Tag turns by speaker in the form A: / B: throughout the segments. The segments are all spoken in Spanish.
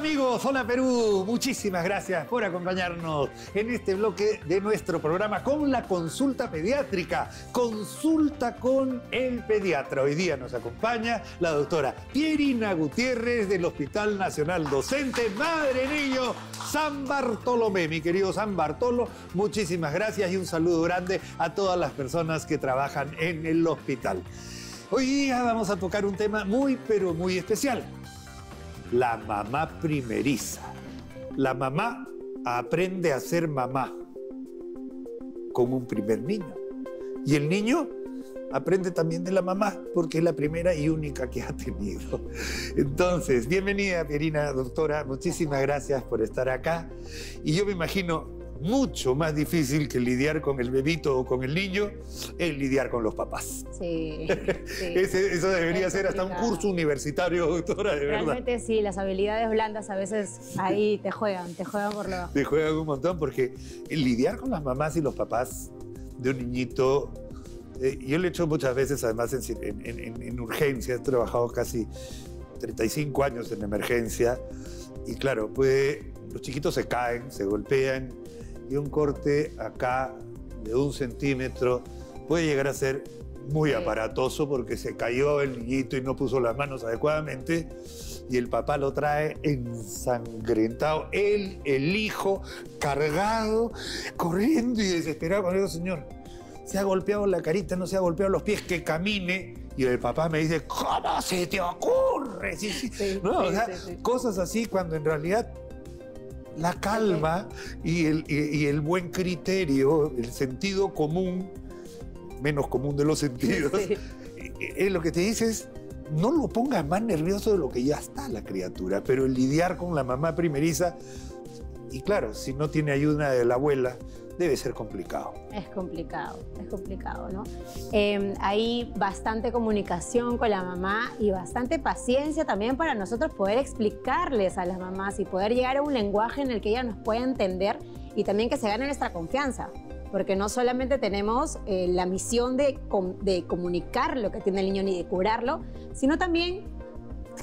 A: amigos, hola Perú, muchísimas gracias por acompañarnos en este bloque de nuestro programa con la consulta pediátrica, consulta con el pediatra. Hoy día nos acompaña la doctora Pierina Gutiérrez del Hospital Nacional Docente Madre Niño San Bartolomé. Mi querido San Bartolo, muchísimas gracias y un saludo grande a todas las personas que trabajan en el hospital. Hoy día vamos a tocar un tema muy, pero muy especial. La mamá primeriza. La mamá aprende a ser mamá como un primer niño. Y el niño aprende también de la mamá, porque es la primera y única que ha tenido. Entonces, bienvenida, Pierina, doctora. Muchísimas gracias por estar acá. Y yo me imagino mucho más difícil que lidiar con el bebito o con el niño es lidiar con los papás.
B: Sí.
A: Eso debería ser hasta un curso universitario, doctora, de verdad.
B: Realmente sí, las habilidades blandas a veces ahí te juegan por lo bajo.
A: Te juegan un montón porque lidiar con las mamás y los papás de un niñito, yo lo he hecho muchas veces, además en urgencia, he trabajado casi 35 años en emergencia y claro, los chiquitos se caen, se golpean, y un corte acá de 1 centímetro puede llegar a ser muy aparatoso porque se cayó el niñito y no puso las manos adecuadamente y el papá lo trae ensangrentado, él, el hijo, cargado, corriendo y desesperado con el señor. Se ha golpeado la carita, no se ha golpeado los pies, que camine. Y el papá me dice, ¿cómo se te ocurre? Cosas así cuando en realidad la calma y el buen criterio, el sentido común, menos común de los sentidos, es lo que te dices, no lo pongas más nervioso de lo que ya está la criatura, pero el lidiar con la mamá primeriza, y claro, si no tiene ayuda de la abuela, debe ser complicado.
B: Es complicado, ¿no? Hay bastante comunicación con la mamá y bastante paciencia también para nosotros poder explicarles a las mamás y poder llegar a un lenguaje en el que ella nos pueda entender y también que se gane nuestra confianza. Porque no solamente tenemos la misión de comunicar lo que tiene el niño ni de curarlo, sino también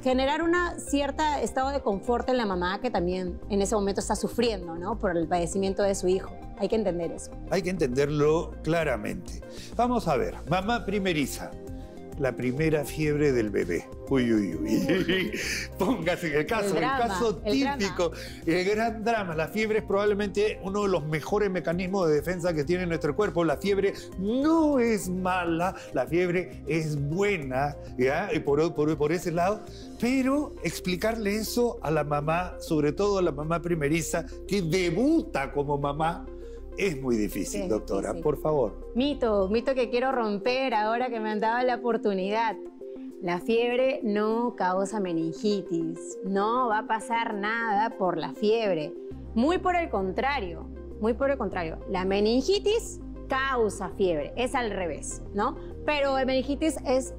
B: generar una cierta estado de confort en la mamá que también en ese momento está sufriendo, ¿no? Por el padecimiento de su hijo. Hay que entender eso.
A: Hay que entenderlo claramente. Vamos a ver, mamá primeriza, la primera fiebre del bebé. Uy, uy, uy. Póngase en el caso típico, el gran drama. La fiebre es probablemente uno de los mejores mecanismos de defensa que tiene nuestro cuerpo. La fiebre no es mala, la fiebre es buena, ¿ya? Y por ese lado. Pero explicarle eso a la mamá, sobre todo a la mamá primeriza, que debuta como mamá, es muy difícil, doctora, por favor.
B: Mito que quiero romper ahora que me han dado la oportunidad. La fiebre no causa meningitis, no va a pasar nada por la fiebre. Muy por el contrario. La meningitis causa fiebre, es al revés, ¿no? Pero la meningitis es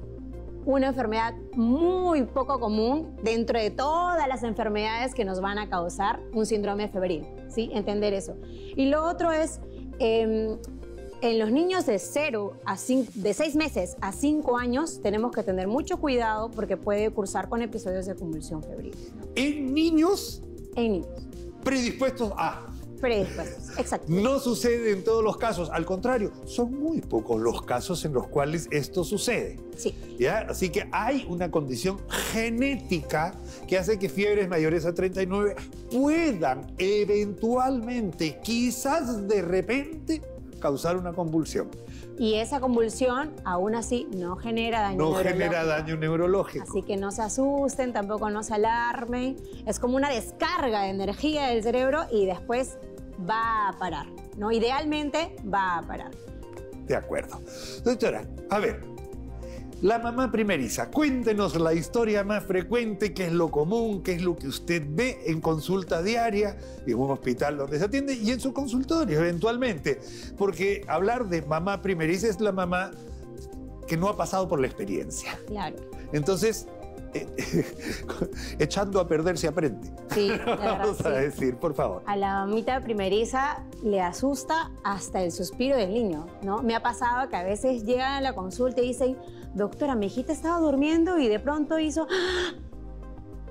B: una enfermedad muy poco común dentro de todas las enfermedades que nos van a causar un síndrome febril, ¿sí? Entender eso. Y lo otro es, en los niños de 6 meses a 5 años tenemos que tener mucho cuidado porque puede cursar con episodios de convulsión febril, ¿no?
A: ¿En niños?
B: En niños.
A: Predispuestos a...
B: Predispuestos, exacto.
A: No sucede en todos los casos, al contrario, son muy pocos los casos en los cuales esto sucede.
B: Sí.
A: ¿Ya? Así que hay una condición genética que hace que fiebres mayores a 39 puedan eventualmente, quizás de repente, causar una convulsión.
B: Y esa convulsión, aún así, no genera daño neurológico.
A: No genera daño neurológico.
B: Así que no se asusten, tampoco no se alarmen. Es como una descarga de energía del cerebro y después va a parar, ¿no? Idealmente va a parar.
A: De acuerdo. Doctora, a ver, la mamá primeriza, cuéntenos la historia más frecuente, qué es lo común, qué es lo que usted ve en consulta diaria, en un hospital donde se atiende y en su consultorio eventualmente. Porque hablar de mamá primeriza es la mamá que no ha pasado por la experiencia.
B: Claro.
A: Entonces, echando a perder se aprende.
B: Sí, la verdad,
A: vamos a decir, por favor.
B: A la mamita primeriza le asusta hasta el suspiro del niño, ¿no? Me ha pasado que a veces llegan a la consulta y dicen, doctora, mi hijita estaba durmiendo y de pronto hizo,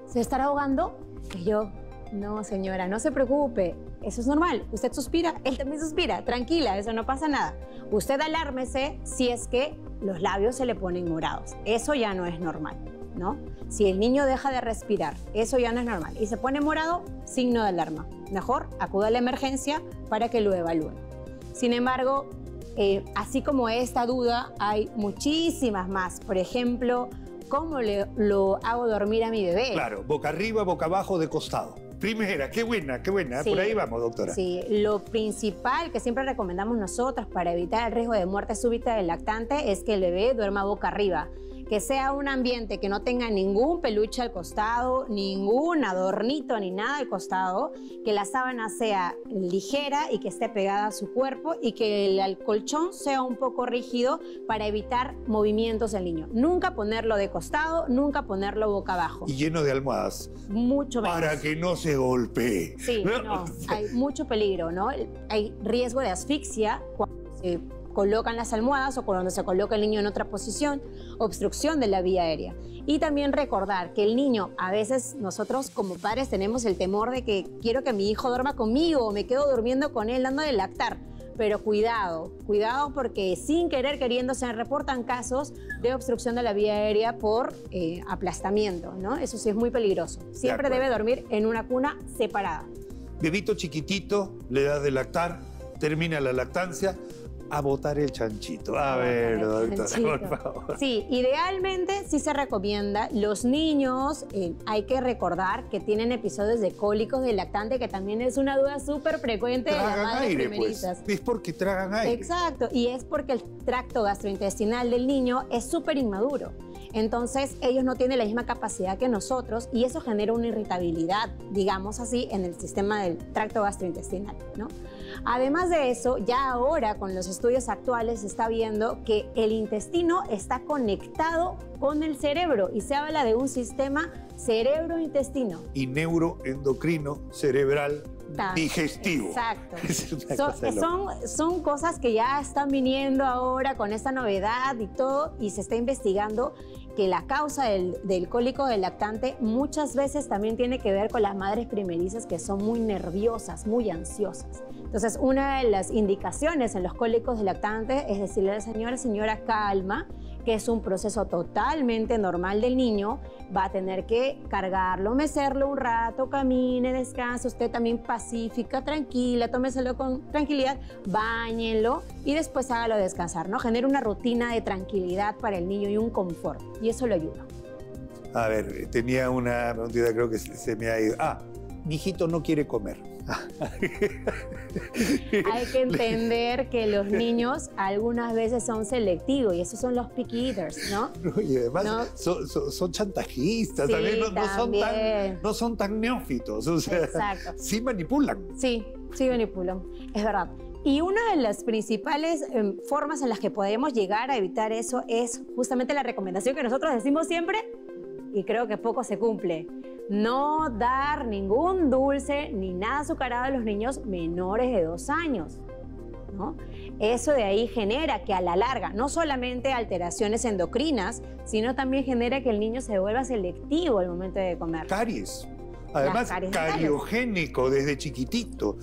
B: ¿se estará ahogando? Y yo, No, señora, no se preocupe. Eso es normal. Usted suspira, él también suspira. Tranquila, eso no pasa nada. Usted alármese si es que los labios se le ponen morados. Eso ya no es normal, ¿no? Si el niño deja de respirar, eso ya no es normal. Y se pone morado, signo de alarma. Mejor acuda a la emergencia para que lo evalúen. Sin embargo, así como esta duda, hay muchísimas más. Por ejemplo, ¿cómo lo hago dormir a mi bebé?
A: Claro, boca arriba, boca abajo, de costado. Primera, qué buena, qué buena.
B: Sí,
A: por ahí vamos, doctora.
B: Sí, lo principal que siempre recomendamos nosotros para evitar el riesgo de muerte súbita del lactante es que el bebé duerma boca arriba. Que sea un ambiente que no tenga ningún peluche al costado, ningún adornito ni nada al costado, que la sábana sea ligera y que esté pegada a su cuerpo y que el colchón sea un poco rígido para evitar movimientos del niño. Nunca ponerlo de costado, nunca ponerlo boca abajo.
A: Y lleno de almohadas.
B: Mucho menos.
A: Para que no se golpee.
B: Sí, no, hay mucho peligro, ¿no? Hay riesgo de asfixia cuando se colocan las almohadas o cuando se coloca el niño en otra posición, obstrucción de la vía aérea. Y también recordar que el niño, a veces nosotros como padres tenemos el temor de que quiero que mi hijo duerma conmigo o me quedo durmiendo con él dando de lactar. Pero cuidado, cuidado porque sin querer queriendo se reportan casos de obstrucción de la vía aérea por aplastamiento, ¿no? Eso sí es muy peligroso. Siempre debe dormir en una cuna separada.
A: Bebito chiquitito, le das de lactar, termina la lactancia, a botar el chanchito. A ver, doctora, por favor.
B: Sí, idealmente sí se recomienda. Los niños, hay que recordar que tienen episodios de cólicos del lactante, que también es una duda súper frecuente de las madres primerizas.
A: Pues. Es porque tragan aire.
B: Exacto, y es porque el tracto gastrointestinal del niño es súper inmaduro. Entonces, ellos no tienen la misma capacidad que nosotros y eso genera una irritabilidad, digamos así, en el sistema del tracto gastrointestinal, ¿no? Además de eso, ya ahora con los estudios actuales se está viendo que el intestino está conectado con el cerebro y se habla de un sistema cerebro-intestino.
A: Y neuroendocrino cerebral digestivo.
B: Exacto. Son cosas que ya están viniendo ahora con esta novedad y todo, y se está investigando que la causa del cólico del lactante muchas veces también tiene que ver con las madres primerizas que son muy nerviosas, muy ansiosas. Entonces, una de las indicaciones en los cólicos del lactante es decirle a la señora, calma, que es un proceso totalmente normal del niño, va a tener que cargarlo, mecerlo un rato, camine, descanse, usted también pacífica, tranquila, tómeselo con tranquilidad, báñenlo y después hágalo descansar, ¿no? Genera una rutina de tranquilidad para el niño y un confort, y eso lo ayuda.
A: A ver, tenía una preguntita, creo que se me ha ido. Mi hijito no quiere comer.
B: Hay que entender que los niños algunas veces son selectivos y esos son los picky eaters, ¿no?
A: Y además son chantajistas,
B: sí,
A: también no son tan neófitos, o sea,
B: exacto.
A: Sí manipulan.
B: Sí manipulan, es verdad. Y una de las principales formas en las que podemos llegar a evitar eso es justamente la recomendación que nosotros decimos siempre y creo que poco se cumple. No dar ningún dulce ni nada azucarado a los niños menores de 2 años, ¿no? Eso de ahí genera que a la larga no solamente alteraciones endocrinas, sino también genera que el niño se vuelva selectivo al momento de comer.
A: Caries. Además, cariogénico desde chiquitito.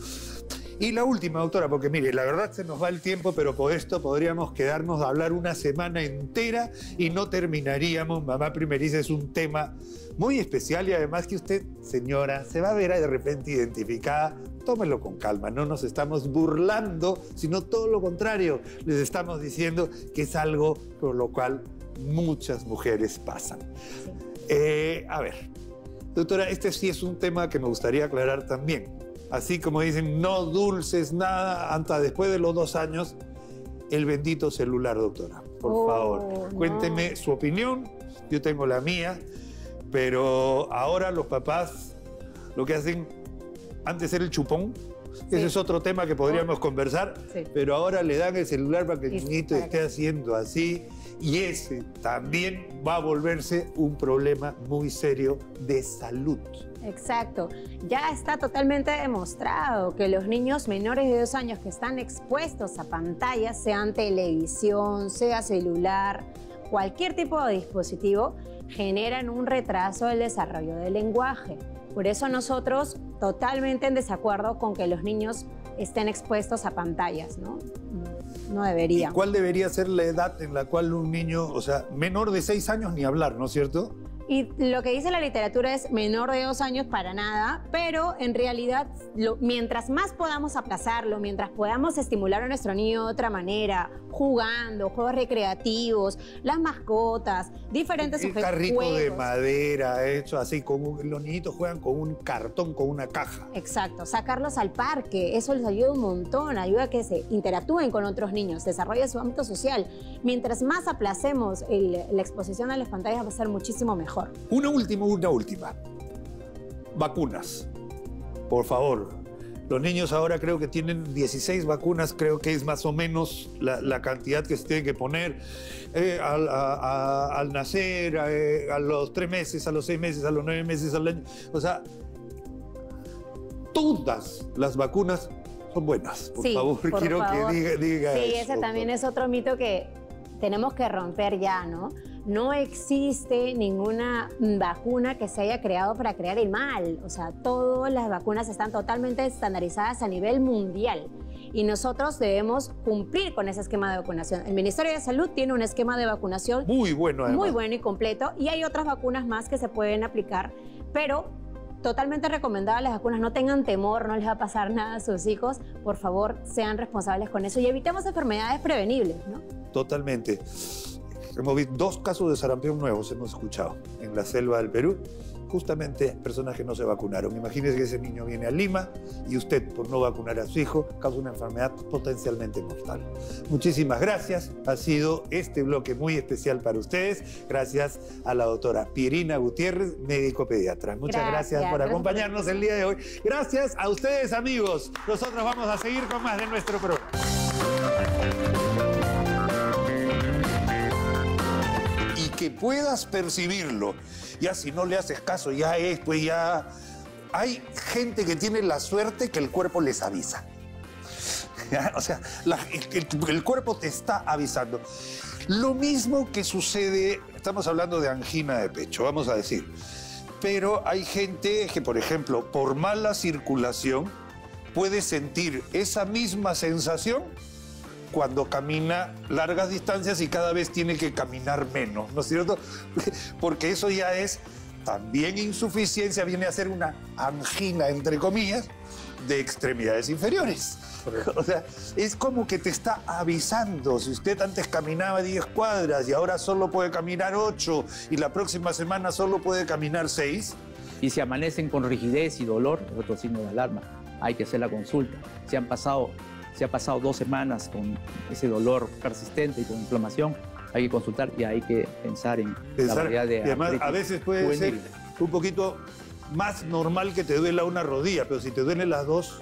A: Y la última, doctora, porque mire, la verdad se nos va el tiempo, pero por esto podríamos quedarnos a hablar una semana entera y no terminaríamos. Mamá primeriza es un tema muy especial y además que usted, señora, se va a ver de repente identificada. Tómelo con calma, no nos estamos burlando, sino todo lo contrario. Les estamos diciendo que es algo por lo cual muchas mujeres pasan. A ver, doctora, este sí es un tema que me gustaría aclarar también. Así como dicen, no dulces, nada, hasta después de los 2 años, el bendito celular, doctora. Por favor, cuénteme su opinión, yo tengo la mía, pero ahora los papás lo que hacen, antes era el chupón, ese es otro tema que podríamos conversar, pero ahora le dan el celular para que el niñito esté haciendo así, y ese también va a volverse un problema muy serio de salud.
B: Exacto. Ya está totalmente demostrado que los niños menores de 2 años que están expuestos a pantallas, sean televisión, sea celular, cualquier tipo de dispositivo, generan un retraso del desarrollo del lenguaje. Por eso nosotros totalmente en desacuerdo con que los niños estén expuestos a pantallas, ¿no? No debería.
A: ¿Y cuál debería ser la edad en la cual un niño, o sea, menor de 6 años ni hablar, ¿no es cierto?
B: Y lo que dice la literatura es menor de 2 años para nada, pero en realidad mientras más podamos aplazarlo, mientras podamos estimular a nuestro niño de otra manera, jugando, juegos recreativos, las mascotas, diferentes
A: El carrito de madera hecho así, los niñitos juegan con un cartón, con una caja.
B: Exacto, sacarlos al parque, eso les ayuda un montón, ayuda a que se interactúen con otros niños, desarrollen su ámbito social. Mientras más aplacemos la exposición a las pantallas va a ser muchísimo mejor.
A: Una última. Vacunas. Por favor. Los niños ahora creo que tienen 16 vacunas, creo que es más o menos la cantidad que se tiene que poner al nacer, a los 3 meses, a los 6 meses, a los 9 meses, al año. O sea, todas las vacunas son buenas. Por favor, quiero que diga eso.
B: Sí, ese también es otro mito que tenemos que romper ya, ¿no? No existe ninguna vacuna que se haya creado para crear el mal. O sea, todas las vacunas están totalmente estandarizadas a nivel mundial. Y nosotros debemos cumplir con ese esquema de vacunación. El Ministerio de Salud tiene un esquema de vacunación
A: muy bueno, además.
B: Muy bueno y completo. Y hay otras vacunas más que se pueden aplicar, pero totalmente recomendadas las vacunas. No tengan temor, no les va a pasar nada a sus hijos. Por favor, sean responsables con eso y evitemos enfermedades prevenibles, ¿no?
A: Totalmente. Hemos visto 2 casos de sarampión nuevos, hemos escuchado, en la selva del Perú. Justamente personas que no se vacunaron. Imagínese que ese niño viene a Lima y usted, por no vacunar a su hijo, causa una enfermedad potencialmente mortal. Muchísimas gracias. Ha sido este bloque muy especial para ustedes. Gracias a la doctora Pierina Gutiérrez, médico pediatra. Muchas gracias por acompañarnos el día de hoy. Gracias a ustedes, amigos. Nosotros vamos a seguir con más de nuestro programa. Y que puedas percibirlo. Ya si no le haces caso, ya es, pues ya... Hay gente que tiene la suerte que el cuerpo les avisa. ¿Ya? O sea, el cuerpo te está avisando. Lo mismo que sucede, estamos hablando de angina de pecho, vamos a decir. Pero hay gente que, por ejemplo, por mala circulación, puede sentir esa misma sensación cuando camina largas distancias y cada vez tiene que caminar menos, ¿no es cierto? Porque eso ya es también insuficiencia, viene a ser una angina, entre comillas, de extremidades inferiores. O sea, es como que te está avisando. Si usted antes caminaba 10 cuadras y ahora solo puede caminar 8 y la próxima semana solo puede caminar 6.
C: Y si amanecen con rigidez y dolor, es otro signo de alarma. Hay que hacer la consulta. Si ha pasado 2 semanas con ese dolor persistente y con inflamación, hay que consultar y hay que pensar en la variedad de...
A: Y además, a veces puede ser un poquito más normal que te duela una rodilla, pero si te duelen las dos,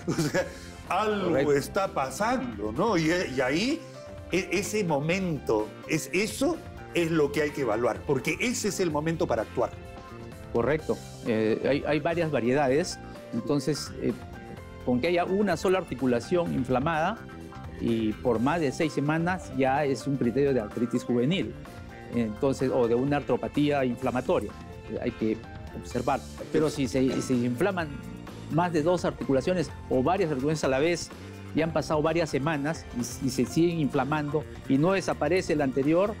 A: o sea, algo está pasando, ¿no? Y ahí, ese momento, eso es lo que hay que evaluar, porque ese es el momento para actuar.
C: Correcto. Hay varias variedades, entonces... con que haya una sola articulación inflamada y por más de 6 semanas ya es un criterio de artritis juvenil, entonces, o de una artropatía inflamatoria. Hay que observar. Pero si se inflaman más de 2 articulaciones o varias articulaciones a la vez, ya han pasado varias semanas y se siguen inflamando y no desaparece el anterior.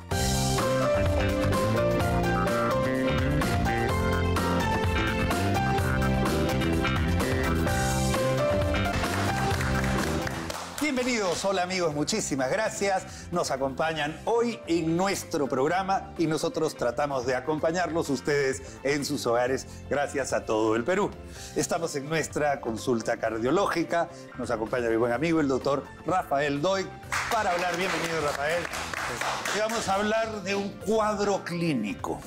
A: Bienvenidos, hola amigos, muchísimas gracias. Nos acompañan hoy en nuestro programa y nosotros tratamos de acompañarlos ustedes en sus hogares gracias a todo el Perú. Estamos en nuestra consulta cardiológica. Nos acompaña mi buen amigo, el doctor Rafael Doig, para hablar. Bienvenido, Rafael. Y vamos a hablar de un cuadro clínico,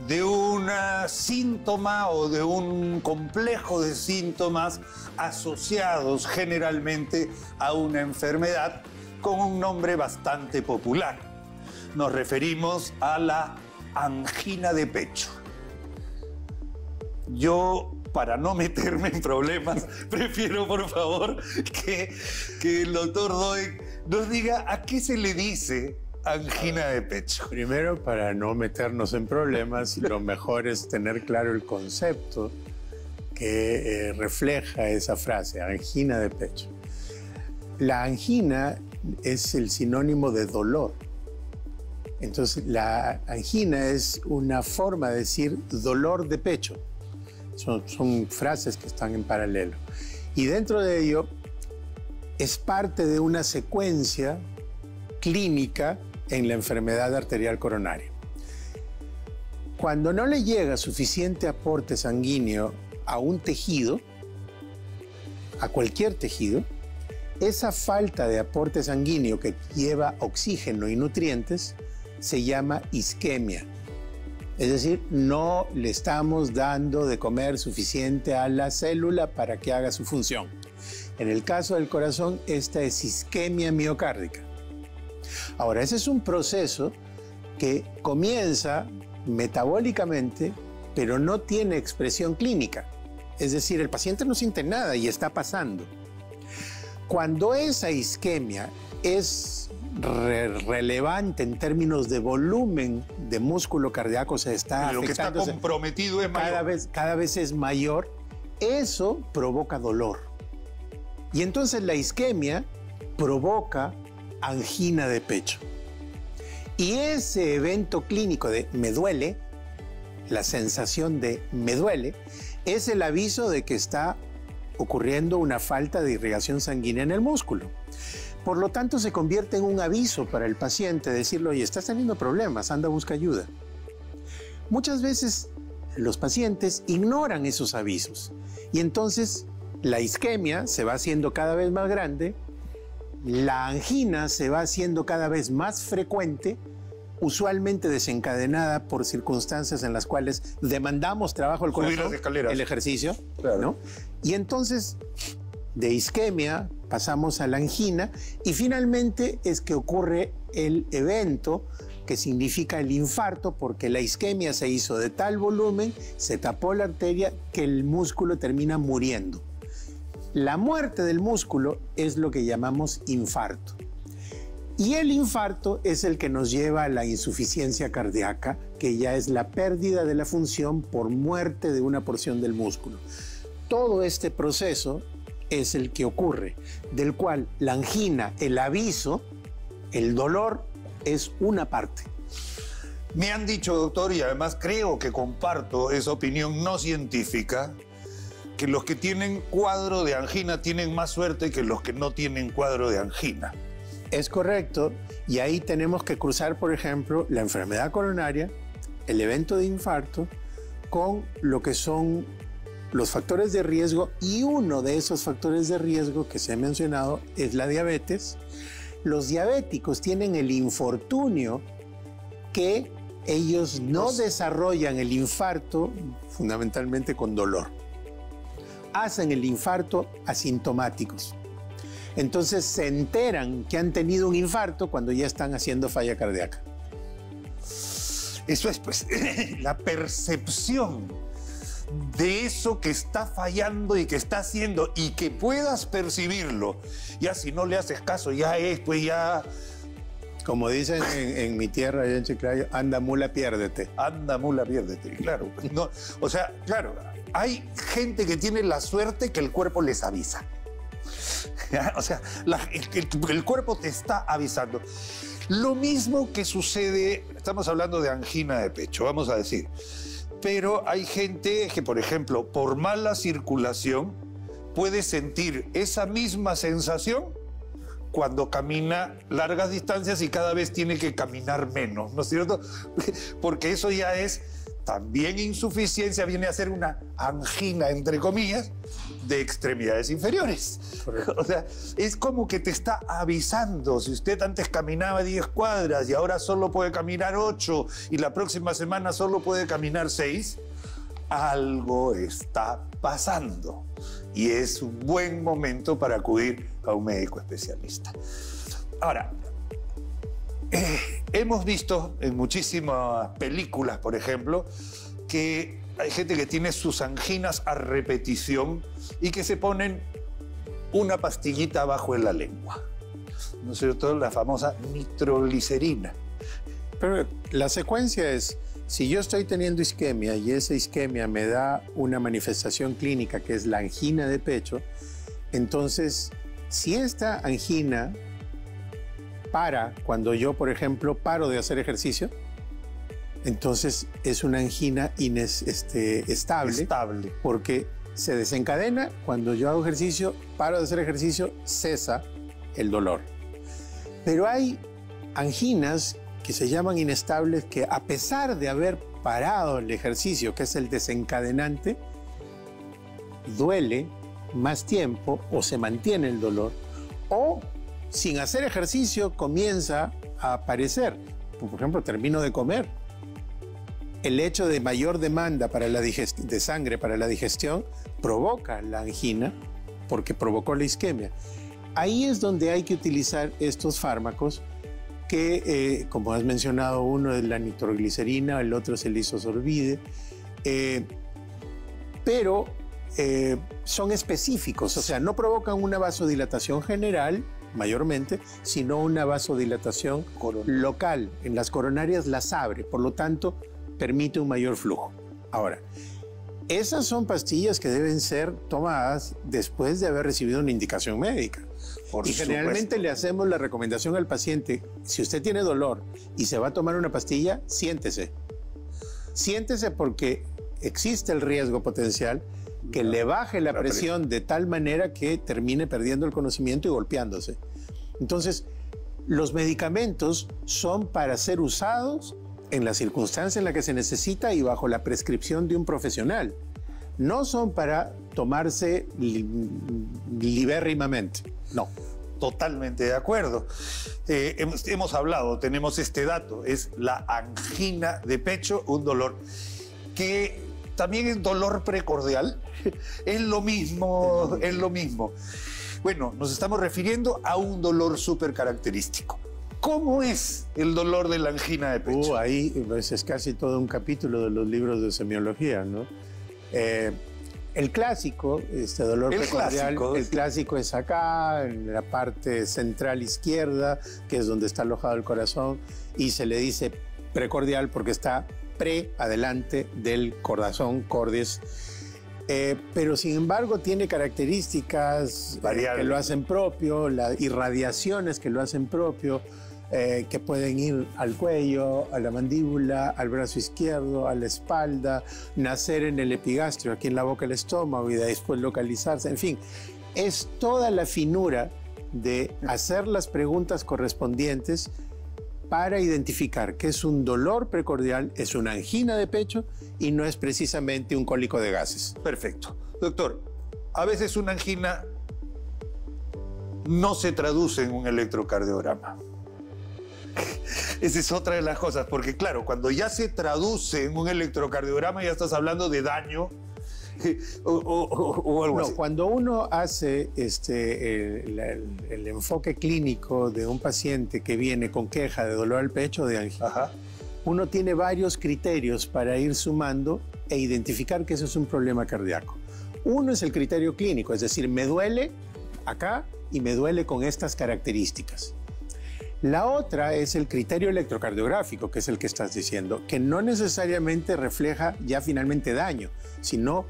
A: de un síntoma o de un complejo de síntomas asociados generalmente a una enfermedad con un nombre bastante popular. Nos referimos a la angina de pecho. Yo, para no meterme en problemas, prefiero, por favor, que el doctor Doig nos diga a qué se le dice angina de pecho.
D: Primero, para no meternos en problemas, lo mejor es tener claro el concepto, que refleja esa frase, angina de pecho. La angina es el sinónimo de dolor. Entonces, la angina es una forma de decir dolor de pecho. Son frases que están en paralelo. Y dentro de ello es parte de una secuencia clínica en la enfermedad arterial coronaria. Cuando no le llega suficiente aporte sanguíneo a un tejido, a cualquier tejido, esa falta de aporte sanguíneo que lleva oxígeno y nutrientes se llama isquemia. Es decir, no le estamos dando de comer suficiente a la célula para que haga su función. En el caso del corazón, esta es isquemia miocárdica. Ahora, ese es un proceso que comienza metabólicamente, pero no tiene expresión clínica. Es decir, el paciente no siente nada y está pasando. Cuando esa isquemia es relevante en términos de volumen de músculo cardíaco, se está
A: lo que está comprometido es mayor.
D: Cada vez es mayor, eso provoca dolor. Y entonces la isquemia provoca angina de pecho. Y ese evento clínico de me duele, la sensación de me duele, es el aviso de que está ocurriendo una falta de irrigación sanguínea en el músculo. Por lo tanto, se convierte en un aviso para el paciente, decirle, oye, estás teniendo problemas, anda, busca ayuda. Muchas veces los pacientes ignoran esos avisos y entonces la isquemia se va haciendo cada vez más grande, la angina se va haciendo cada vez más frecuente, usualmente desencadenada por circunstancias en las cuales demandamos trabajo al corazón, el ejercicio, claro, ¿no? Y entonces, de isquemia pasamos a la angina y finalmente es que ocurre el evento que significa el infarto, porque la isquemia se hizo de tal volumen, se tapó la arteria, que el músculo termina muriendo. La muerte del músculo es lo que llamamos infarto. Y el infarto es el que nos lleva a la insuficiencia cardíaca, que ya es la pérdida de la función por muerte de una porción del músculo. Todo este proceso es el que ocurre, del cual la angina, el aviso, el dolor, es una parte.
A: Me han dicho, doctor, y además creo que comparto esa opinión no científica, que los que tienen cuadro de angina tienen más suerte que los que no tienen cuadro de angina.
D: Es correcto, y ahí tenemos que cruzar, por ejemplo, la enfermedad coronaria, el evento de infarto, con lo que son los factores de riesgo, y uno de esos factores de riesgo que se ha mencionado es la diabetes. Los diabéticos tienen el infortunio que ellos no desarrollan el infarto fundamentalmente con dolor. Hacen el infarto asintomáticos. Entonces se enteran que han tenido un infarto cuando ya están haciendo falla cardíaca.
A: Eso es, pues, la percepción de eso que está fallando y que está haciendo y que puedas percibirlo. Ya si no le haces caso, ya es, pues ya...
D: Como dicen en mi tierra, allá en Chiclayo, anda mula, piérdete.
A: Anda mula, piérdete, claro. No, o sea, claro, hay gente que tiene la suerte que el cuerpo les avisa. O sea, el cuerpo te está avisando. Lo mismo que sucede, estamos hablando de angina de pecho, vamos a decir. Pero hay gente que, por ejemplo, por mala circulación, puede sentir esa misma sensación cuando camina largas distancias y cada vez tiene que caminar menos, ¿no es cierto? Porque eso ya es también insuficiencia, viene a ser una angina, entre comillas, de extremidades inferiores. O sea, es como que te está avisando. Si usted antes caminaba 10 cuadras y ahora solo puede caminar 8 y la próxima semana solo puede caminar 6, algo está pasando. Y es un buen momento para acudir a un médico especialista. Ahora, hemos visto en muchísimas películas, por ejemplo, que hay gente que tiene sus anginas a repetición y que se ponen una pastillita abajo en la lengua. ¿No es cierto? La famosa nitroglicerina.
D: Pero la secuencia es Si yo estoy teniendo isquemia y esa isquemia me da una manifestación clínica que es la angina de pecho, entonces si esta angina para cuando yo, por ejemplo, paro de hacer ejercicio, entonces es una angina estable, porque se desencadena cuando yo hago ejercicio, paro de hacer ejercicio, cesa el dolor. Pero hay anginas que se llaman inestables, que a pesar de haber parado el ejercicio, que es el desencadenante, duele más tiempo o se mantiene el dolor, o sin hacer ejercicio comienza a aparecer. Por ejemplo, termino de comer. El hecho de mayor demanda de sangre para la digestión provoca la angina porque provocó la isquemia. Ahí es donde hay que utilizar estos fármacos que, como has mencionado, uno es la nitroglicerina, el otro es el isosorbide, pero son específicos, o sea, no provocan una vasodilatación general, mayormente, sino una vasodilatación local. En las coronarias las abre, por lo tanto, permite un mayor flujo. Ahora, esas son pastillas que deben ser tomadas después de haber recibido una indicación médica. Y generalmente le hacemos la recomendación al paciente: si usted tiene dolor y se va a tomar una pastilla, siéntese. Siéntese, porque existe el riesgo potencial que le baje la presión de tal manera que termine perdiendo el conocimiento y golpeándose. Entonces, los medicamentos son para ser usados en la circunstancia en la que se necesita y bajo la prescripción de un profesional. No son para tomarse libérrimamente. No.
A: Totalmente de acuerdo. Hemos hablado, tenemos este dato, es la angina de pecho, un dolor que también es dolor precordial. Es lo mismo, es lo mismo. Bueno, nos estamos refiriendo a un dolor súper característico. ¿Cómo es el dolor de la angina de pecho?
D: Ahí pues, es casi todo un capítulo de los libros de semiología, ¿no? El clásico, este dolor precordial, el clásico es acá, en la parte central izquierda, que es donde está alojado el corazón, y se le dice precordial porque está adelante del corazón, cordis. Pero sin embargo tiene características que lo hacen propio, irradiaciones que lo hacen propio, que pueden ir al cuello, a la mandíbula, al brazo izquierdo, a la espalda, nacer en el epigastrio, aquí en la boca del estómago, y después localizarse. En fin, es toda la finura de hacer las preguntas correspondientes para identificar que es un dolor precordial, es una angina de pecho y no es precisamente un cólico de gases.
A: Perfecto. Doctor, a veces una angina no se traduce en un electrocardiograma. Esa es otra de las cosas, porque claro, cuando ya se traduce en un electrocardiograma ya estás hablando de daño o algo así.
D: Cuando uno hace el enfoque clínico de un paciente que viene con queja de dolor al pecho, de angina, uno tiene varios criterios para ir sumando e identificar que eso es un problema cardíaco. Uno es el criterio clínico, es decir, me duele acá y me duele con estas características. La otra es el criterio electrocardiográfico, que es el que estás diciendo, que no necesariamente refleja ya finalmente daño, sino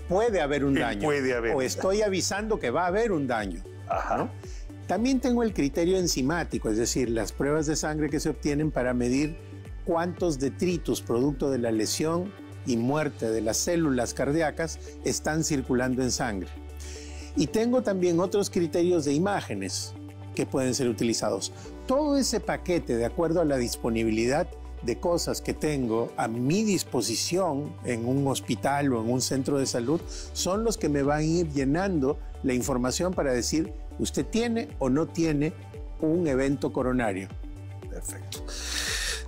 D: puede haber un daño. O estoy avisando que va a haber un daño. ¿No? También tengo el criterio enzimático, es decir, las pruebas de sangre que se obtienen para medir cuántos detritus producto de la lesión y muerte de las células cardíacas están circulando en sangre. Y tengo también otros criterios de imágenes que pueden ser utilizados. Todo ese paquete, de acuerdo a la disponibilidad de cosas que tengo a mi disposición en un hospital o en un centro de salud, son los que me van a ir llenando la información para decir, usted tiene o no tiene un evento coronario.
A: Perfecto.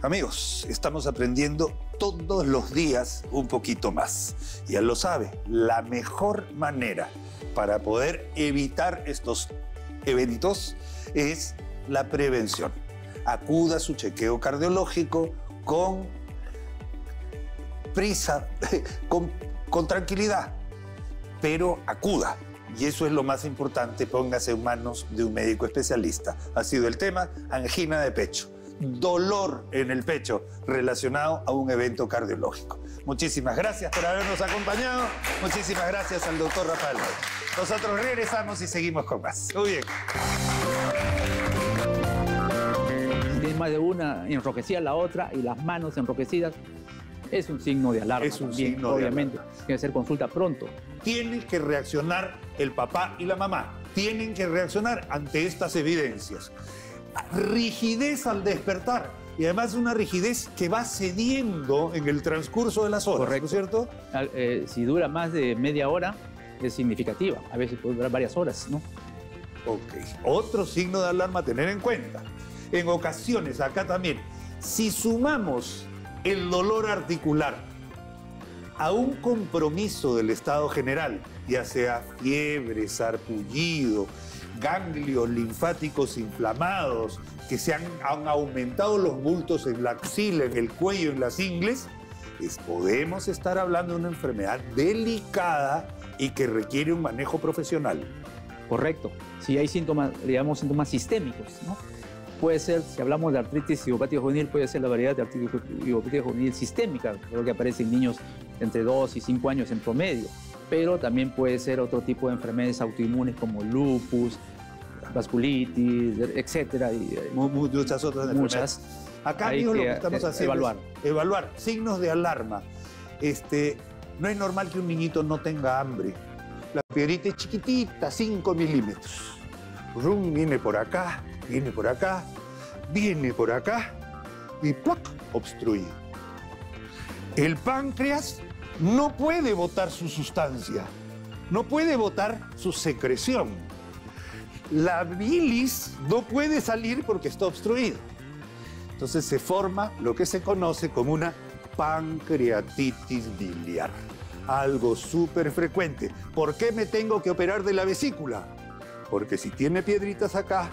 A: Amigos, estamos aprendiendo todos los días un poquito más. Ya lo sabe, la mejor manera para poder evitar estos eventos es la prevención. Acuda a su chequeo cardiológico con prisa, con tranquilidad, pero acuda. Y eso es lo más importante, póngase en manos de un médico especialista. Ha sido el tema, angina de pecho. dolor en el pecho relacionado a un evento cardiológico. Muchísimas gracias por habernos acompañado. Muchísimas gracias al doctor Rafael. Nosotros regresamos y seguimos con más. Muy bien.
C: Si tienes más de una enrojecida la otra y las manos enrojecidas, es un signo de alarma.
A: Es un
C: también,
A: signo de
C: obviamente.
A: alarma.
C: Tiene que ser consulta pronto.
A: Tienen que reaccionar el papá y la mamá. Tienen que reaccionar ante estas evidencias. Rigidez al despertar. Y además una rigidez que va cediendo en el transcurso de las horas.
C: Correcto.
A: ¿No es cierto?
C: Si dura más de media hora, es significativa. A veces puede durar varias horas, ¿no?
A: Ok. Otro signo de alarma a tener en cuenta. En ocasiones, acá también, si sumamos el dolor articular a un compromiso del estado general, ya sea fiebre, sarpullido, ganglios linfáticos inflamados, que se han aumentado los bultos en la axila, en el cuello, en las ingles, podemos estar hablando de una enfermedad delicada y que requiere un manejo profesional.
C: Correcto. Si hay síntomas, digamos, síntomas sistémicos, ¿no? Puede ser, si hablamos de artritis idiopática juvenil, puede ser la variedad de artritis idiopática juvenil sistémica, creo que aparece en niños entre 2 y 5 años en promedio, pero también puede ser otro tipo de enfermedades autoinmunes como lupus, vasculitis, etcétera. Y
A: muchas otras enfermedades. Acá, amigos, lo que estamos haciendo es evaluar signos de alarma. No es normal que un niñito no tenga hambre. La piedrita es chiquitita, 5 milímetros. Rum, viene por acá, viene por acá, viene por acá y ¡plac! Obstruido. El páncreas no puede botar su sustancia, no puede botar su secreción. La bilis no puede salir porque está obstruido. Entonces se forma lo que se conoce como una pancreatitis biliar. Algo súper frecuente. ¿Por qué me tengo que operar de la vesícula? Porque si tiene piedritas acá,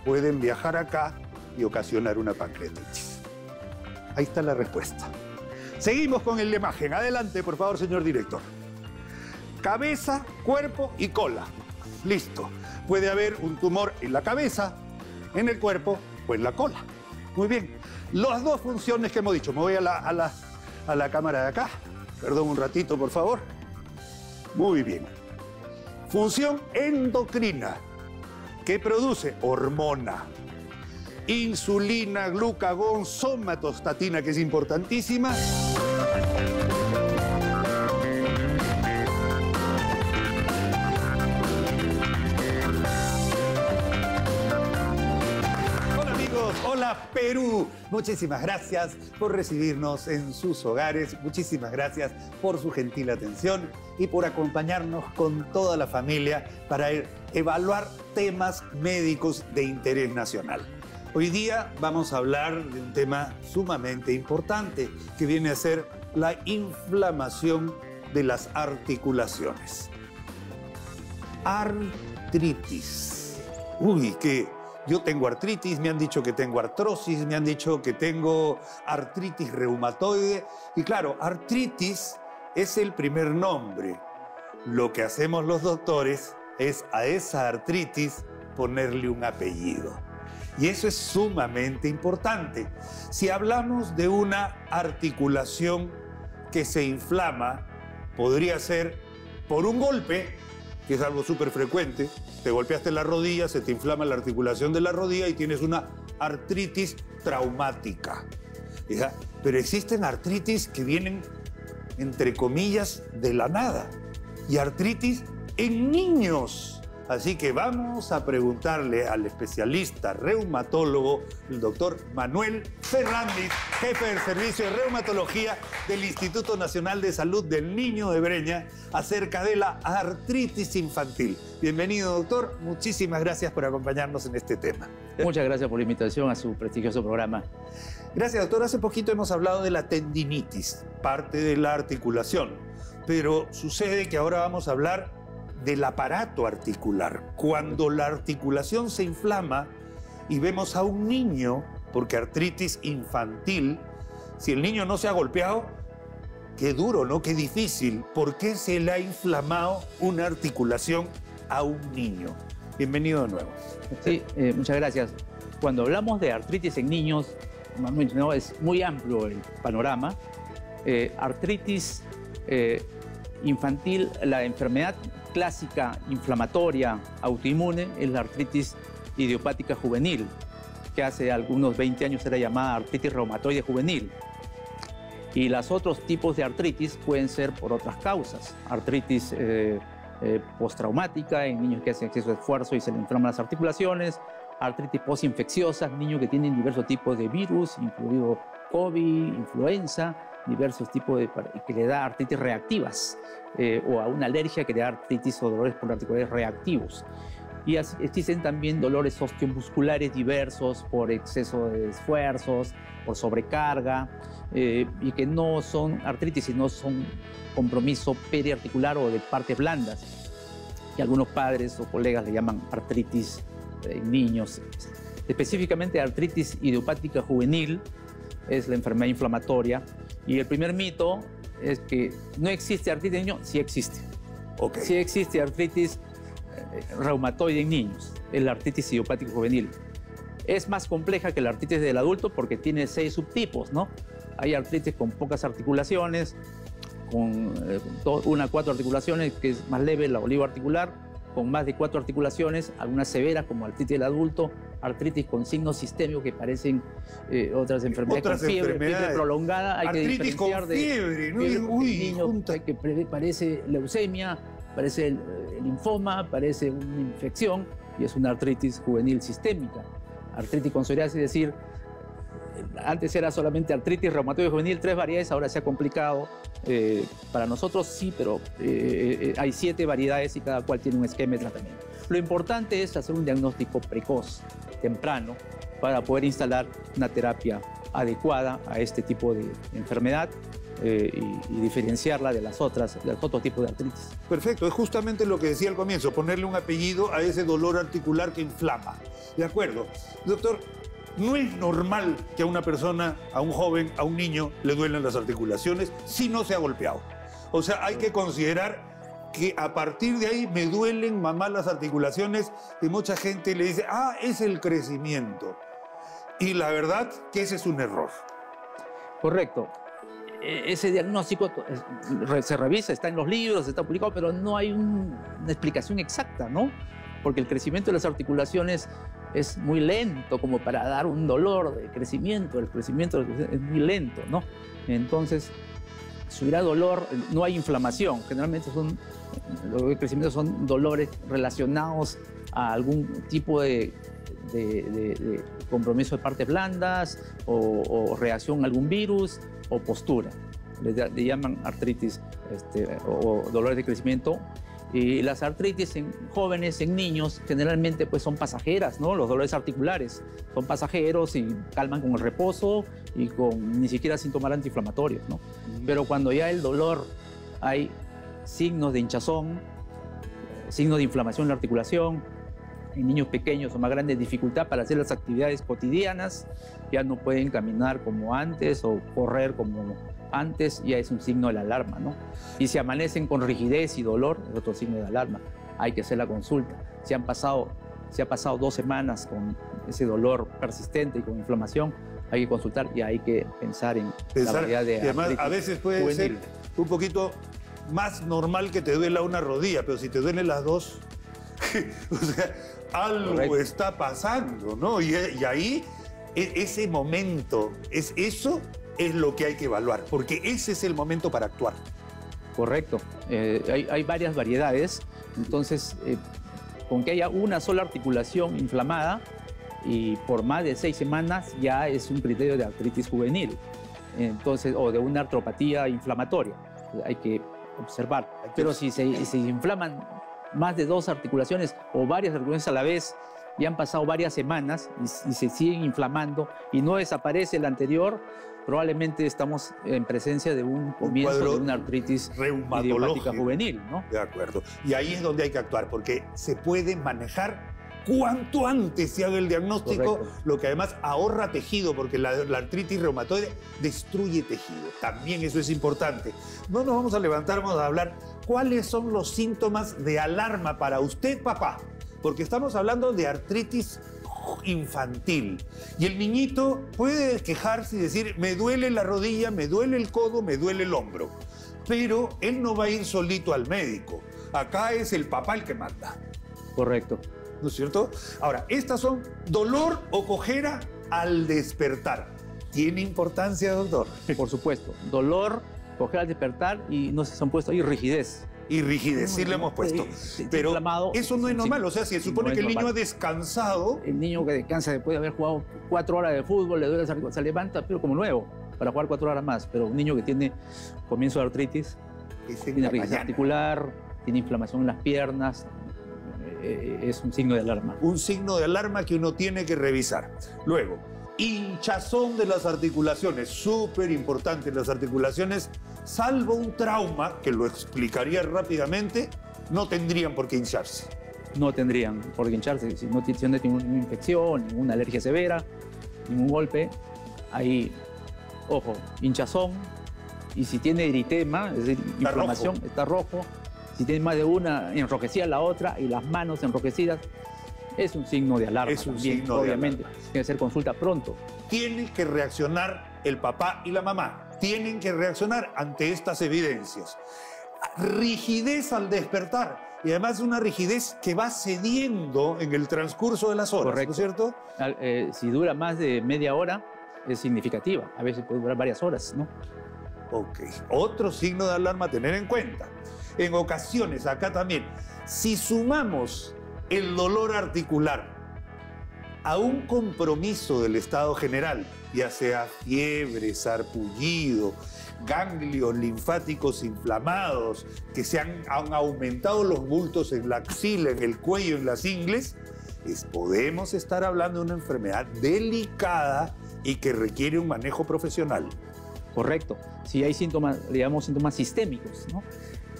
A: pueden viajar acá y ocasionar una pancreatitis. Ahí está la respuesta. Seguimos con la imagen. Adelante, por favor, señor director. Cabeza, cuerpo y cola. Listo. Puede haber un tumor en la cabeza, en el cuerpo o en la cola. Muy bien. Las dos funciones que hemos dicho. Me voy a la cámara de acá. Perdón un ratito, por favor. Muy bien. Función endocrina, que produce hormona, insulina, glucagón, somatostatina, que es importantísima. Hola amigos, hola Perú. Muchísimas gracias por recibirnos en sus hogares. Muchísimas gracias por su gentil atención y por acompañarnos con toda la familia para evaluar temas médicos de interés nacional. Hoy día vamos a hablar de un tema sumamente importante que viene a ser la inflamación de las articulaciones. Artritis. Uy, que yo tengo artritis, me han dicho que tengo artrosis, me han dicho que tengo artritis reumatoide. Y claro, artritis es el primer nombre. Lo que hacemos los doctores es a esa artritis ponerle un apellido. Y eso es sumamente importante. Si hablamos de una articulación que se inflama, podría ser por un golpe, que es algo súper frecuente. Te golpeaste la rodilla, se te inflama la articulación de la rodilla y tienes una artritis traumática. ¿Ya? Pero existen artritis que vienen, entre comillas, de la nada. Y artritis en niños. Así que vamos a preguntarle al especialista reumatólogo, el doctor Manuel Fernández, jefe del Servicio de Reumatología del Instituto Nacional de Salud del Niño de Breña, acerca de la artritis infantil. Bienvenido, doctor. Muchísimas gracias por acompañarnos en este tema.
C: Muchas gracias por la invitación a su prestigioso programa.
A: Gracias, doctor. Hace poquito hemos hablado de la tendinitis, parte de la articulación. Pero sucede que ahora vamos a hablar del aparato articular. Cuando la articulación se inflama y vemos a un niño, porque artritis infantil, si el niño no se ha golpeado, qué duro, ¿no? Qué difícil. ¿Por qué se le ha inflamado una articulación a un niño? Bienvenido de nuevo.
C: Sí, muchas gracias. Cuando hablamos de artritis en niños, ¿no? Es muy amplio el panorama. Artritis infantil, la enfermedad clásica inflamatoria autoinmune es la artritis idiopática juvenil, que hace algunos 20 años era llamada artritis reumatoide juvenil. Y los otros tipos de artritis pueden ser por otras causas. Artritis postraumática en niños que hacen exceso de esfuerzo y se le inflaman las articulaciones. Artritis postinfecciosa, niños que tienen diversos tipos de virus, incluido COVID, influenza, diversos tipos que le da artritis reactivas o a una alergia que le da artritis o dolores por articulares reactivos. Y existen también dolores osteomusculares diversos por exceso de esfuerzos, por sobrecarga, y que no son artritis, sino son compromiso periarticular o de partes blandas, que algunos padres o colegas le llaman artritis en niños. Específicamente artritis idiopática juvenil es la enfermedad inflamatoria, y el primer mito es que no existe artritis en niños. Sí existe.
A: Okay.
C: Sí existe artritis reumatoide en niños, es la artritis idiopática juvenil. Es más compleja que la artritis del adulto porque tiene 6 subtipos, ¿no? Hay artritis con pocas articulaciones, con 1 a 4 articulaciones, que es más leve, la olivoarticular, con más de 4 articulaciones, algunas severas como artritis del adulto, artritis con signos sistémicos que parecen otras enfermedades, con fiebre prolongada. Hay
A: artritis
C: que diferenciar
A: con fiebre, ¿no?
C: niño que parece leucemia, parece el linfoma, parece una infección y es una artritis juvenil sistémica. Artritis con psoriasis, es decir, antes era solamente artritis reumatoide juvenil, 3 variedades, ahora se ha complicado. Para nosotros sí, pero hay 7 variedades y cada cual tiene un esquema de tratamiento. Lo importante es hacer un diagnóstico precoz, temprano, para poder instalar una terapia adecuada a este tipo de enfermedad y diferenciarla de los otros tipos de artritis.
A: Perfecto, es justamente lo que decía al comienzo, ponerle un apellido a ese dolor articular que inflama. De acuerdo. Doctor, no es normal que a una persona, a un joven, a un niño, le duelen las articulaciones si no se ha golpeado. O sea, hay que considerar que a partir de ahí me duelen, mamá, las articulaciones, y mucha gente le dice, es el crecimiento. Y la verdad que ese es un error.
C: Correcto. Ese diagnóstico se revisa, está en los libros, está publicado, pero no hay una explicación exacta, ¿no? Porque el crecimiento de las articulaciones es muy lento como para dar un dolor de crecimiento. El crecimiento es muy lento, ¿no? Entonces, si hubiera dolor, no hay inflamación. Generalmente los crecimientos son dolores relacionados a algún tipo de compromiso de partes blandas o reacción a algún virus o postura. Le llaman artritis o dolores de crecimiento. Y las artritis en jóvenes, en niños, generalmente pues son pasajeras, ¿no? Los dolores articulares son pasajeros y calman con el reposo y con ni siquiera síntomas antiinflamatorios, ¿no? Pero cuando ya el dolor, hay signos de hinchazón, signos de inflamación en la articulación, en niños pequeños o más grandes, dificultad para hacer las actividades cotidianas, ya no pueden caminar como antes o correr como antes, ya es un signo de la alarma, ¿no? Y si amanecen con rigidez y dolor, es otro signo de alarma. Hay que hacer la consulta. Si ha pasado 2 semanas con ese dolor persistente y con inflamación, hay que consultar y hay que pensar en la variedad de
A: además,
C: artritis
A: a veces puede
C: juvenil.
A: ser un poquito más normal que te duela una rodilla, pero si te duelen las dos, o sea, algo
C: Correcto.
A: está pasando, ¿no? Y ahí, ese momento, eso es lo que hay que evaluar, porque ese es el momento para actuar.
C: Correcto. Hay varias variedades, entonces con que haya una sola articulación inflamada y por más de 6 semanas ya es un criterio de artritis juvenil, entonces, o de una artropatía inflamatoria. Hay que observar. Pero si se inflaman más de 2 articulaciones o varias articulaciones a la vez, ya han pasado varias semanas y se siguen inflamando y no desaparece el anterior, probablemente estamos en presencia de un comienzo de una artritis idiopática juvenil, ¿no?
A: De acuerdo. Y ahí es donde hay que actuar, porque se puede manejar cuanto antes se haga el diagnóstico,
C: correcto,
A: lo que además ahorra tejido, porque la artritis reumatoide destruye tejido. También eso es importante. No nos vamos a levantar, vamos a hablar cuáles son los síntomas de alarma para usted, papá, porque estamos hablando de artritis infantil. Y el niñito puede quejarse y decir, me duele la rodilla, me duele el codo, me duele el hombro. Pero él no va a ir solito al médico. Acá es el papá el que manda.
C: Correcto.
A: ¿No es cierto? Ahora, estas son dolor o cojera al despertar. ¿Tiene importancia, doctor?
C: Por supuesto. Dolor, cojera al despertar y no se han puesto ahí rigidez.
A: Y rigidez, sí le hemos puesto. Pero
C: inflamado,
A: eso no es normal.
C: sí,
A: O sea, si se
C: sí,
A: supone
C: no
A: que
C: es
A: el niño
C: normal.
A: ha descansado,
C: El niño que descansa después de haber jugado 4 horas de fútbol, le duele, se levanta, pero como nuevo, para jugar 4 horas más. Pero un niño que tiene comienzo de artritis,
A: es en
C: tiene
A: la
C: rigidez
A: mañana.
C: articular, tiene inflamación en las piernas, es un signo de alarma.
A: Un signo de alarma que uno tiene que revisar. Luego, hinchazón de las articulaciones, súper importante. Las articulaciones, salvo un trauma, que lo explicaría rápidamente, no tendrían por qué hincharse.
C: No tendrían por qué hincharse si no tiene ninguna infección, ninguna alergia severa, ningún golpe. Ahí, ojo, hinchazón. Y si tiene eritema, es decir,
A: Está
C: inflamación,
A: rojo.
C: está rojo. Si tiene más de una enrojecida la otra y las manos enrojecidas, es un signo de alarma.
A: Es un
C: también,
A: signo de
C: obviamente.
A: alarma.
C: Tiene que ser consulta pronto.
A: Tiene que reaccionar el papá y la mamá. Tienen que reaccionar ante estas evidencias. Rigidez al despertar. Y además una rigidez que va cediendo en el transcurso de las horas,
C: Correcto.
A: ¿no es cierto?
C: Si dura más de media hora, es significativa. A veces puede durar varias horas, ¿no?
A: Ok. Otro signo de alarma a tener en cuenta. En ocasiones, acá también, si sumamos el dolor articular a un compromiso del estado general, ya sea fiebre, sarpullido, ganglios linfáticos inflamados, que han aumentado los bultos en la axila, en el cuello, en las ingles, podemos estar hablando de una enfermedad delicada y que requiere un manejo profesional.
C: Correcto. Si hay síntomas, digamos, síntomas sistémicos, ¿no?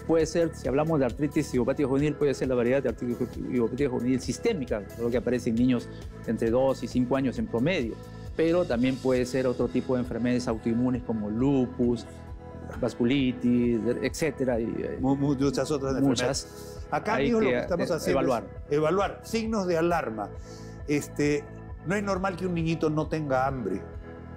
C: Puede ser, si hablamos de artritis idiopática juvenil, puede ser la variedad de artritis idiopática juvenil sistémica, lo que aparece en niños entre 2 y 5 años en promedio. Pero también puede ser otro tipo de enfermedades autoinmunes como lupus, vasculitis, etcétera.
A: Muchas otras enfermedades. Acá,
C: Hay
A: amigos, lo
C: que
A: que estamos haciendo
C: evaluar.
A: es evaluar signos de alarma. No es normal que un niñito no tenga hambre,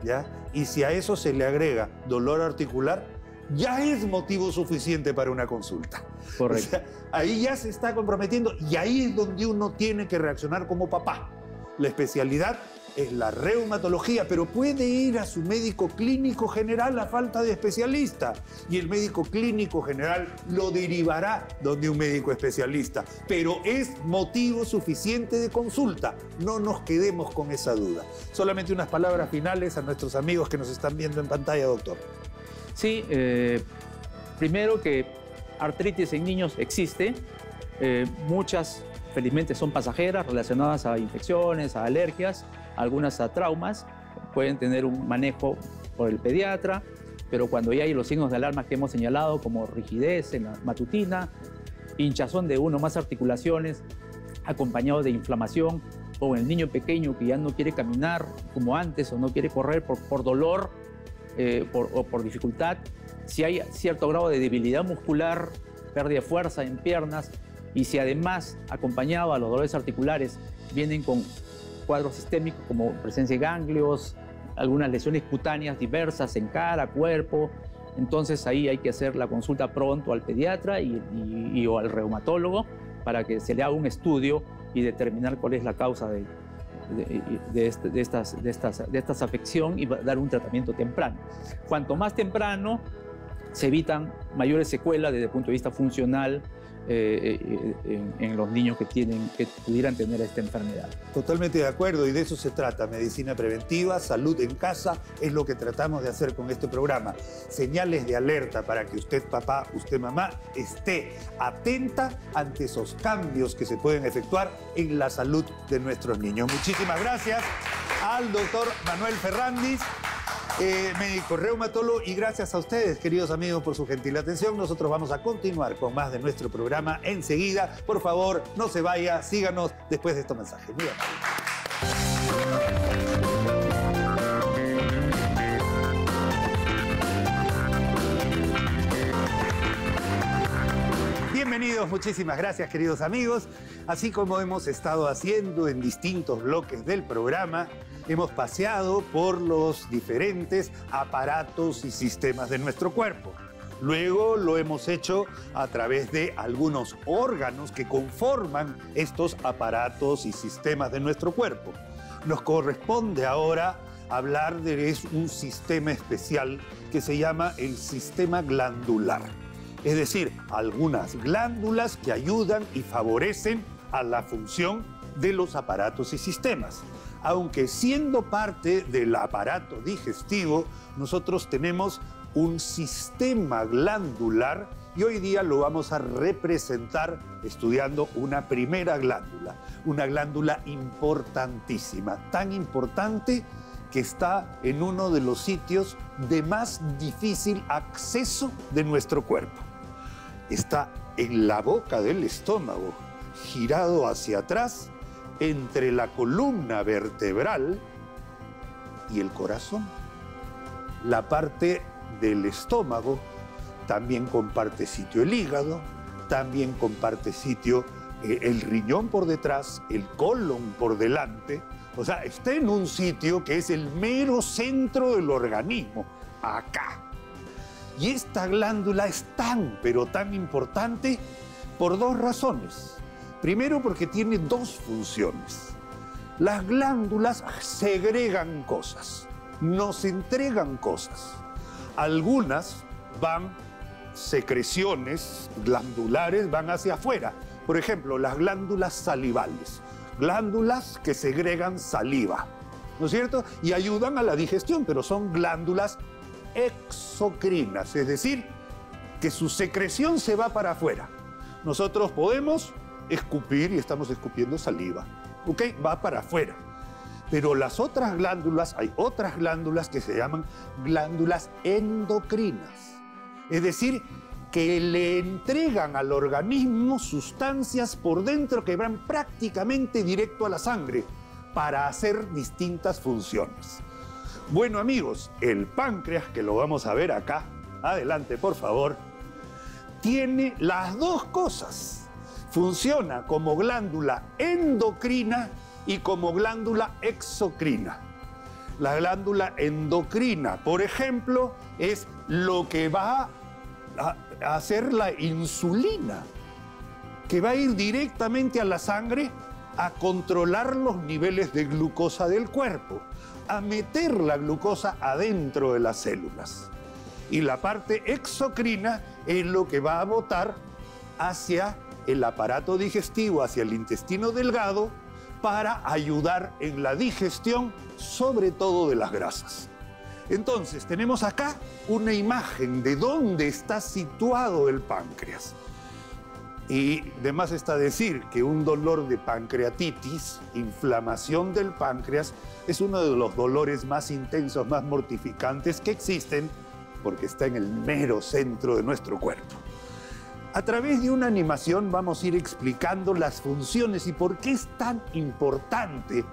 A: ¿ya? Y si a eso se le agrega dolor articular, ya es motivo suficiente para una consulta.
C: Correcto.
A: O sea, ahí ya se está comprometiendo y ahí es donde uno tiene que reaccionar como papá. La especialidad es la reumatología, pero puede ir a su médico clínico general a falta de especialista. Y el médico clínico general lo derivará donde un médico especialista. Pero es motivo suficiente de consulta. No nos quedemos con esa duda. Solamente unas palabras finales a nuestros amigos que nos están viendo en pantalla, doctor.
C: Sí, primero que artritis en niños existe. Muchas, felizmente, son pasajeras relacionadas a infecciones, a alergias, algunas a traumas. Pueden tener un manejo por el pediatra, pero cuando ya hay los signos de alarma que hemos señalado, como rigidez en la matutina, hinchazón de uno o más articulaciones, acompañado de inflamación, o el niño pequeño que ya no quiere caminar como antes o no quiere correr por dolor, o por dificultad, si hay cierto grado de debilidad muscular, pérdida de fuerza en piernas, y si además, acompañado a los dolores articulares, vienen con cuadros sistémicos como presencia de ganglios, algunas lesiones cutáneas diversas en cara, cuerpo, entonces ahí hay que hacer la consulta pronto al pediatra o al reumatólogo para que se le haga un estudio y determinar cuál es la causa de esta afección y dar un tratamiento temprano. Cuanto más temprano, se evitan mayores secuelas desde el punto de vista funcional en los niños que pudieran tener esta enfermedad.
A: Totalmente de acuerdo, y de eso se trata. Medicina preventiva, salud en casa, es lo que tratamos de hacer con este programa. Señales de alerta para que usted, papá, usted, mamá, esté atenta ante esos cambios que se pueden efectuar en la salud de nuestros niños. Muchísimas gracias al doctor Manuel Ferrandis, médico reumatólogo, y gracias a ustedes, queridos amigos, por su gentil atención. Nosotros vamos a continuar con más de nuestro programa enseguida. Por favor, no se vaya, síganos después de estos mensajes. Muy amable. Bienvenidos, muchísimas gracias, queridos amigos. Así como hemos estado haciendo en distintos bloques del programa, hemos paseado por los diferentes aparatos y sistemas de nuestro cuerpo. Luego lo hemos hecho a través de algunos órganos que conforman estos aparatos y sistemas de nuestro cuerpo. Nos corresponde ahora hablar de un sistema especial que se llama el sistema glandular. Es decir, algunas glándulas que ayudan y favorecen a la función de los aparatos y sistemas. Aunque siendo parte del aparato digestivo, nosotros tenemos un sistema glandular y hoy día lo vamos a representar estudiando una primera glándula, una glándula importantísima, tan importante que está en uno de los sitios de más difícil acceso de nuestro cuerpo. Está en la boca del estómago, girado hacia atrás, entre la columna vertebral y el corazón. La parte del estómago también comparte sitio el hígado, también comparte sitio el riñón por detrás, el colon por delante. O sea, está en un sitio que es el mero centro del organismo, acá. Y esta glándula es tan, pero tan importante por dos razones. Primero, porque tiene dos funciones. Las glándulas segregan cosas, nos entregan cosas. Algunas secreciones glandulares van hacia afuera. Por ejemplo, las glándulas salivales. Glándulas que segregan saliva, ¿no es cierto? Y ayudan a la digestión, pero son glándulas exocrinas, es decir, que su secreción se va para afuera. Nosotros podemos escupir y estamos escupiendo saliva, ¿ok? Va para afuera. Pero las otras glándulas, hay otras glándulas que se llaman glándulas endocrinas, es decir, que le entregan al organismo sustancias por dentro que van prácticamente directo a la sangre para hacer distintas funciones. Bueno, amigos, el páncreas, que lo vamos a ver acá, adelante por favor, tiene las dos cosas. Funciona como glándula endocrina y como glándula exocrina. La glándula endocrina, por ejemplo, es lo que va a hacer la insulina, que va a ir directamente a la sangre a controlar los niveles de glucosa del cuerpo, a meter la glucosa adentro de las células. Y la parte exocrina es lo que va a botar hacia el aparato digestivo, hacia el intestino delgado, para ayudar en la digestión, sobre todo de las grasas. Entonces, tenemos acá una imagen de dónde está situado el páncreas. Y de más está decir que un dolor de pancreatitis, inflamación del páncreas, es uno de los dolores más intensos, más mortificantes que existen, porque está en el mero centro de nuestro cuerpo. A través de una animación vamos a ir explicando las funciones y por qué es tan importante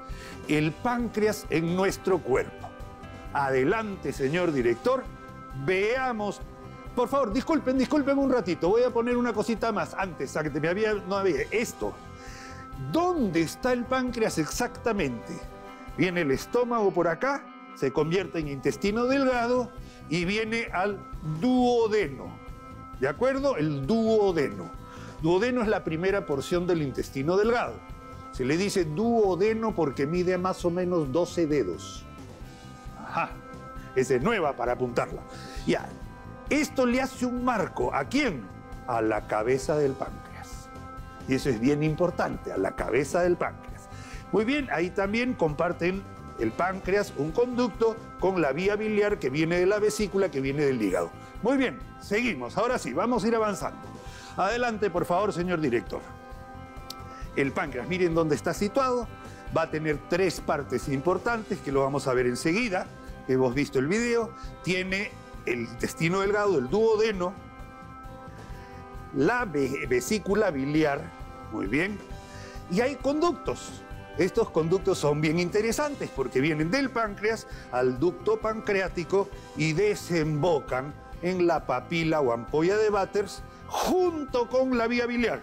A: el páncreas en nuestro cuerpo. Adelante, señor director, veamos. Por favor, disculpen un ratito, voy a poner una cosita más antes, a que no había esto. ¿Dónde está el páncreas exactamente? Viene el estómago por acá, se convierte en intestino delgado y viene al duodeno. ¿De acuerdo? El duodeno. Duodeno es la primera porción del intestino delgado. Se le dice duodeno porque mide más o menos 12 dedos. Ajá. Esa es nueva para apuntarla. Ya. Esto le hace un marco. ¿A quién? A la cabeza del páncreas. Y eso es bien importante, a la cabeza del páncreas. Muy bien, ahí también comparten el páncreas un conducto con la vía biliar que viene de la vesícula, que viene del hígado. Muy bien, seguimos. Ahora sí, vamos a ir avanzando. Adelante, por favor, señor director. El páncreas, miren dónde está situado. Va a tener tres partes importantes, que lo vamos a ver enseguida. Hemos visto el video. Tiene el intestino delgado, el duodeno, la vesícula biliar, muy bien, y hay conductos. Estos conductos son bien interesantes porque vienen del páncreas al ducto pancreático y desembocan en la papila o ampolla de Batters junto con la vía biliar.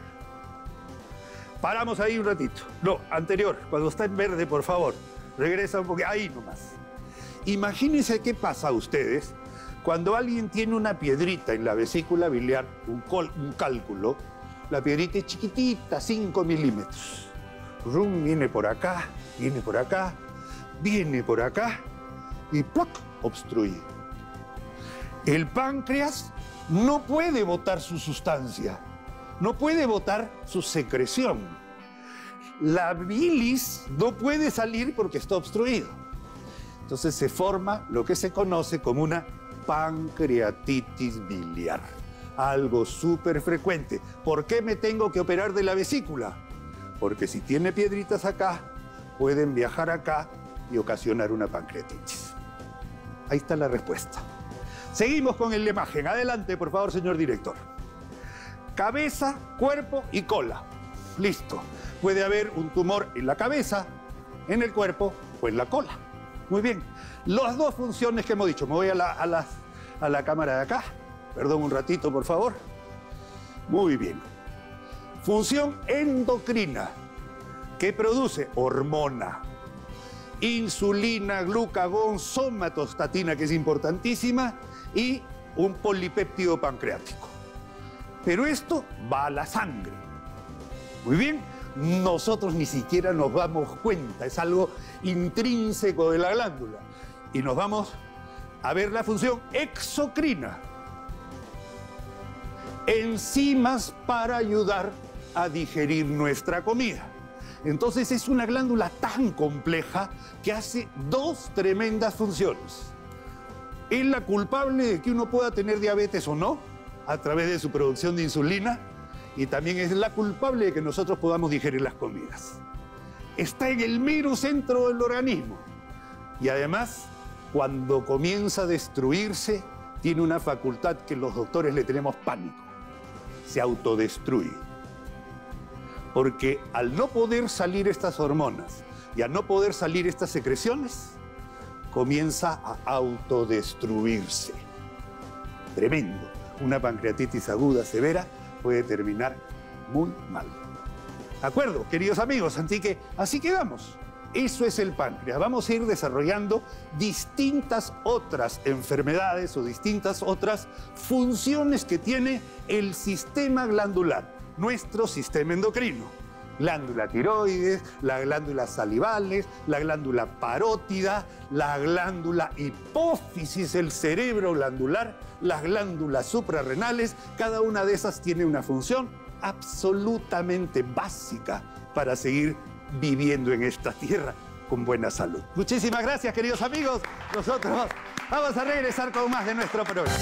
A: Paramos ahí un ratito. No, anterior, cuando está en verde, por favor. Regresa un poquito, ahí nomás. Imagínense qué pasa a ustedes cuando alguien tiene una piedrita en la vesícula biliar, un cálculo. La piedrita es chiquitita, 5 milímetros. Rum, viene por acá, viene por acá, viene por acá y ¡plac! Obstruye. El páncreas no puede botar su sustancia, no puede botar su secreción. La bilis no puede salir porque está obstruido. Entonces se forma lo que se conoce como una pancreatitis biliar. Algo súper frecuente. ¿Por qué me tengo que operar de la vesícula? Porque si tiene piedritas acá, pueden viajar acá y ocasionar una pancreatitis. Ahí está la respuesta. Seguimos con la imagen. Adelante, por favor, señor director. Cabeza, cuerpo y cola. Listo. Puede haber un tumor en la cabeza, en el cuerpo o en la cola. Muy bien. Las dos funciones que hemos dicho. Me voy a la cámara de acá. Perdón un ratito, por favor. Muy bien. Función endocrina, que produce hormona, insulina, glucagón, somatostatina, que es importantísima, y un polipéptido pancreático. Pero esto va a la sangre. Muy bien. Nosotros ni siquiera nos damos cuenta. Es algo intrínseco de la glándula. Y nos vamos a ver la función exocrina. Enzimas para ayudar a digerir nuestra comida. Entonces es una glándula tan compleja que hace dos tremendas funciones. Es la culpable de que uno pueda tener diabetes o no, a través de su producción de insulina, y también es la culpable de que nosotros podamos digerir las comidas. Está en el mero centro del organismo. Y además, cuando comienza a destruirse, tiene una facultad que los doctores le tenemos pánico. Se autodestruye. Porque al no poder salir estas hormonas y al no poder salir estas secreciones, comienza a autodestruirse. Tremendo. Una pancreatitis aguda severa puede terminar muy mal. ¿De acuerdo, queridos amigos? Así quedamos. Eso es el páncreas. Vamos a ir desarrollando distintas otras enfermedades o distintas otras funciones que tiene el sistema glandular, nuestro sistema endocrino. Glándula tiroides, las glándulas salivales, la glándula parótida, la glándula hipófisis, el cerebro glandular, las glándulas suprarrenales. Cada una de esas tiene una función absolutamente básica para seguir viviendo en esta tierra con buena salud. Muchísimas gracias, queridos amigos. Nosotros vamos a regresar con más de nuestro programa.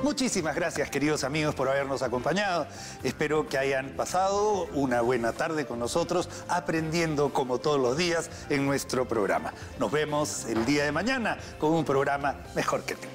A: Muchísimas gracias, queridos amigos, por habernos acompañado. Espero que hayan pasado una buena tarde con nosotros, aprendiendo como todos los días en nuestro programa. Nos vemos el día de mañana con un programa mejor que este.